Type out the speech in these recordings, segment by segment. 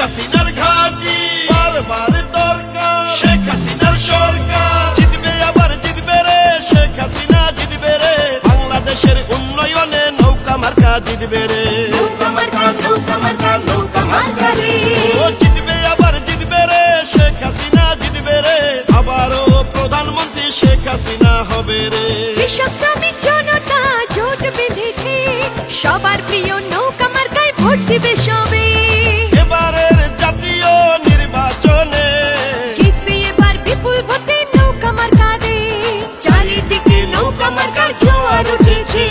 হাসিনার ঘাঁটি বারবার দরকার, শেখ হাসিনার সরকার জিতবে আবার জিতবে রে, শেখ হাসিনা জিতবে রে, বাংলাদেশের উন্নয়নে নৌকা মার্কা জিতবে রে, নৌকা মার্কা, নৌকা মার্কা, নৌকা মার্কা রে। ও জিতবে আবার জিতবে রে, শেখ হাসিনা জিতবে রে, আবারও প্রধানমন্ত্রী শেখ হাসিনা হবে রে। কৃষক শ্রমিক জনতা জোট বেঁধেছে, সবার প্রিয় নৌকা মার্কায় ভোট দিবে সবে। এবারের জাতীয় নির্বাচনে জিতবে এবার বিপুল ভোটে নৌকা মার্কা রে, চারিদিকে নৌকা মার্কার জোয়ার উঠেছে।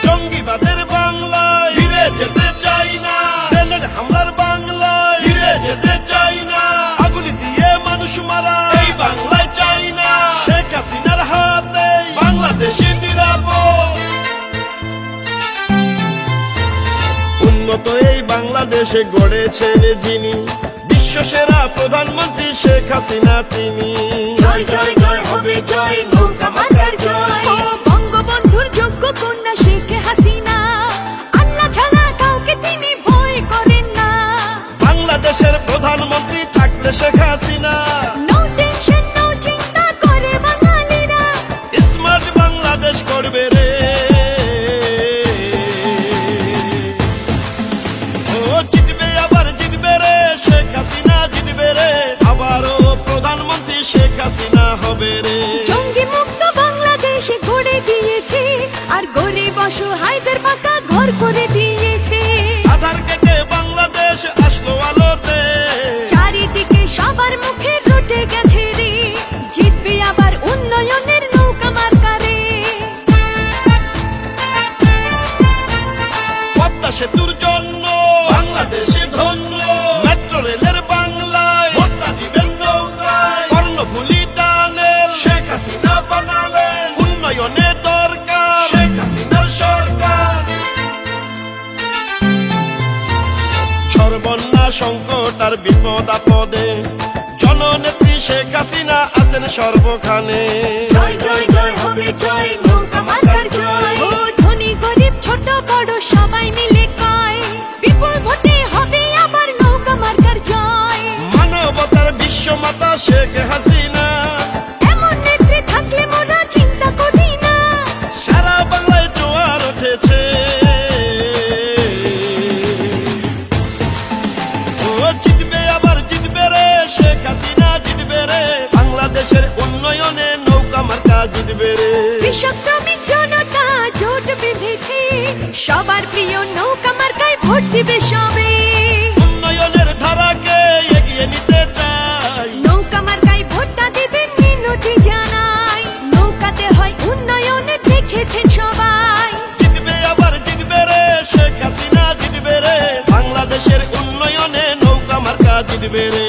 জঙ্গিবাদের বাংলায় ফিরে যেতে চাই না, গ্রেনেড হামলার বাংলায় ফিরে যেতে চাই না, আগুন দিয়ে মানুষ মারা এই বাংলায় চাই না, শেখ হাসিনার হাতে বাংলাদেশে নিরাপদ। উন্নত এই বাংলাদেশে গড়েছেন যিনি, বিশ্বসেরা প্রধানমন্ত্রী শেখ হাসিনা তিনি। জয় জয় জয় হবে জয়, নৌকা মার্কার জয়। ও বঙ্গবন্ধুর যোগ্য কন্যা শেখ হাসিনা, আল্লাহ ছাড়া কাউকে তিনি ভয় করেন না। বাংলাদেশের প্রধানমন্ত্রী থাকলে Sheikh Hasina no tension no চিন্তা করে বাঙালিরা, স্মার্ট বাংলাদেশ করবে রে। ও জিতবে আবার জিতবে রে, শেখ হাসিনা জিতবে রে, আবারও প্রধানমন্ত্রী শেখ হাসিনা হবে রে। জঙ্গি মুক্ত বাংলাদেশ গড়ে দিয়েছে, আর গরিব অসহায়দের পাকা ঘর করে দিয়েছে। আধার কেটে বাংলাদেশ আসলো আলোতে, চারিদিকে সবার মুখে রটে গেছে রে, জিতবে আবার উন্নয়নের নৌকা মার্কা রে। পদ্মা সেতুর জন্য বাংলাদেশে ধন্য, মেট্রো রেলের বাংলায় ভোটটা দিবেন নৌকায়, কর্ণফুলী টানেল শেখ হাসিনা বানালেন, উন্নয়নে দরকার শেখ হাসিনার সরকার। সর্বন্যা সংকট আর বিপদ আপদে জননেত্রী শেখ হাসিনা আছেন সর্বখানে। জয় জয় জয় হবে জয়, নৌকা মার্কার জয়। ও ধনী গরিব ছোট বড় সবাই মিলে কয়, বিপুল ভোটে হবে আবার নৌকা মার্কার জয়। মানবতার বিশ্বমাতা শেখ হাসিনা, এমন নেত্রী থাকলে মোরা চিন্তা করি না। সারা বাংলায় জোয়ার উঠেছে। ও জিতবে আবার জিতবে রে, শেখ হাসিনা জিতবে রে, বাংলাদেশের উন্নয়নে নৌকা মার্কা জিতবে রে। কৃষক শ্রমিক জনতা জোট বেঁধেছে, সবার প্রিয় নৌকা মার্কায় ভোট দিবে সবে। উন্নয়নের ধারাকে এগিয়ে নিতে চাই, নৌকা মার্কায় ভোটটা দিবেন মিনতি জানাই, নৌকাতে হয় উন্নয়ন দেখেছেন সবাই। জিতবে আবার জিতবে রে, শেখ হাসিনা জিতবে রে, বাংলাদেশের উন্নয়নে নৌকা মার্কা জিতবে রে।